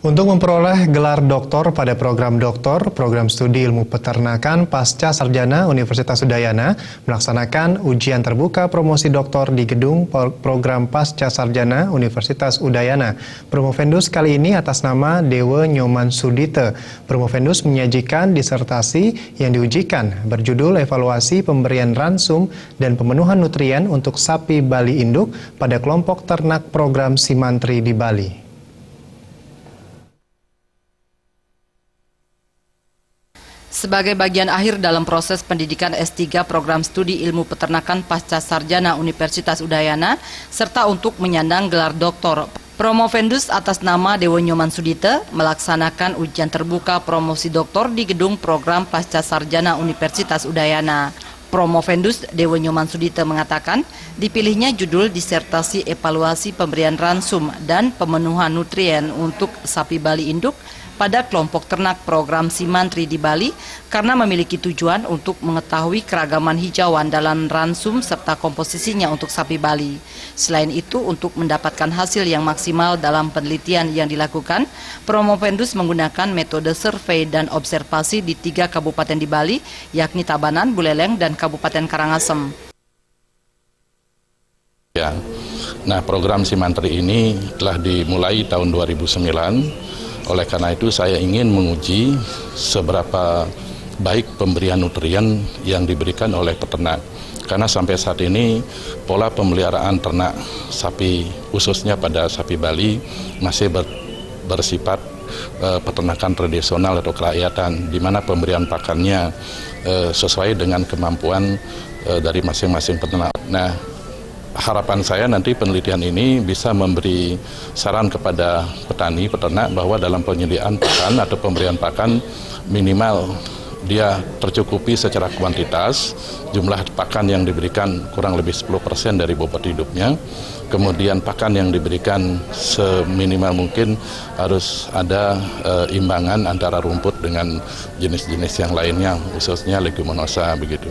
Untuk memperoleh gelar doktor pada program doktor, program studi ilmu peternakan pasca sarjana Universitas Udayana melaksanakan ujian terbuka promosi doktor di gedung program pasca sarjana Universitas Udayana. Promovendus kali ini atas nama Dewa Nyoman Sudite. Promovendus menyajikan disertasi yang diujikan berjudul Evaluasi Pemberian Ransum dan Pemenuhan Nutrien untuk Sapi Bali Induk pada kelompok ternak program Simantri di Bali. Sebagai bagian akhir dalam proses pendidikan S3 program studi ilmu peternakan pasca sarjana Universitas Udayana, serta untuk menyandang gelar doktor, Promovendus atas nama Dewa Nyoman Sudite melaksanakan ujian terbuka promosi doktor di gedung program pasca sarjana Universitas Udayana. Promovendus Dewa Nyoman Sudite mengatakan dipilihnya judul disertasi evaluasi pemberian ransum dan pemenuhan nutrien untuk sapi Bali induk pada kelompok ternak program Simantri di Bali karena memiliki tujuan untuk mengetahui keragaman hijauan dalam ransum serta komposisinya untuk sapi Bali. Selain itu, untuk mendapatkan hasil yang maksimal dalam penelitian yang dilakukan, Promovendus menggunakan metode survei dan observasi di 3 kabupaten di Bali, yakni Tabanan, Buleleng, dan Kabupaten Karangasem. Ya. Nah, program Simantri ini telah dimulai tahun 2009. Oleh karena itu saya ingin menguji seberapa baik pemberian nutrien yang diberikan oleh peternak. Karena sampai saat ini pola pemeliharaan ternak sapi khususnya pada sapi Bali masih bersifat peternakan tradisional atau kerakyatan, di mana pemberian pakannya sesuai dengan kemampuan dari masing-masing peternak. Nah, harapan saya nanti penelitian ini bisa memberi saran kepada petani, peternak bahwa dalam penyediaan pakan atau pemberian pakan minimal dia tercukupi secara kuantitas, jumlah pakan yang diberikan kurang lebih 10% dari bobot hidupnya, kemudian pakan yang diberikan seminimal mungkin harus ada imbangan antara rumput dengan jenis-jenis yang lainnya, khususnya leguminosa begitu.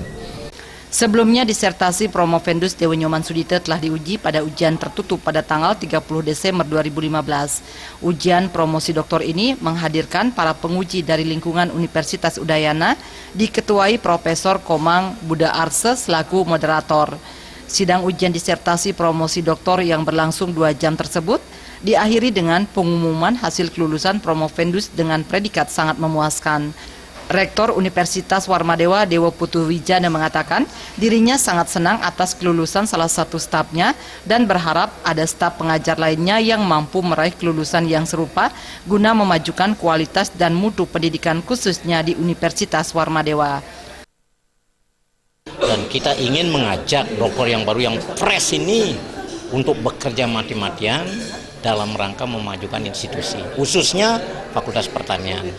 Sebelumnya, disertasi Promovendus Dewa Nyoman Sudite telah diuji pada ujian tertutup pada tanggal 30 Desember 2015. Ujian promosi doktor ini menghadirkan para penguji dari lingkungan Universitas Udayana, diketuai Profesor Komang Buddha Arse selaku moderator. Sidang ujian disertasi promosi doktor yang berlangsung 2 jam tersebut diakhiri dengan pengumuman hasil kelulusan Promovendus dengan predikat sangat memuaskan. Rektor Universitas Warmadewa Dewa Putu Wijana mengatakan dirinya sangat senang atas kelulusan salah satu stafnya dan berharap ada staf pengajar lainnya yang mampu meraih kelulusan yang serupa guna memajukan kualitas dan mutu pendidikan khususnya di Universitas Warmadewa. Dan kita ingin mengajak dokter yang baru yang fresh ini untuk bekerja mati-matian dalam rangka memajukan institusi, khususnya Fakultas Pertanian.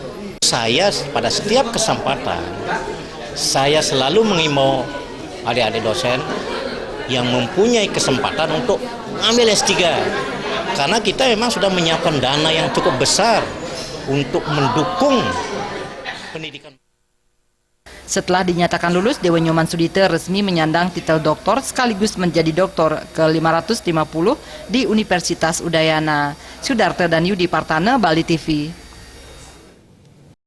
Saya pada setiap kesempatan, saya selalu mengimbau adik-adik dosen yang mempunyai kesempatan untuk ambil S3. Karena kita memang sudah menyiapkan dana yang cukup besar untuk mendukung pendidikan. Setelah dinyatakan lulus, Dewa Nyoman Sudite resmi menyandang titel doktor sekaligus menjadi doktor ke-550 di Universitas Udayana. Sudarta dan Yudi Partana, Bali TV.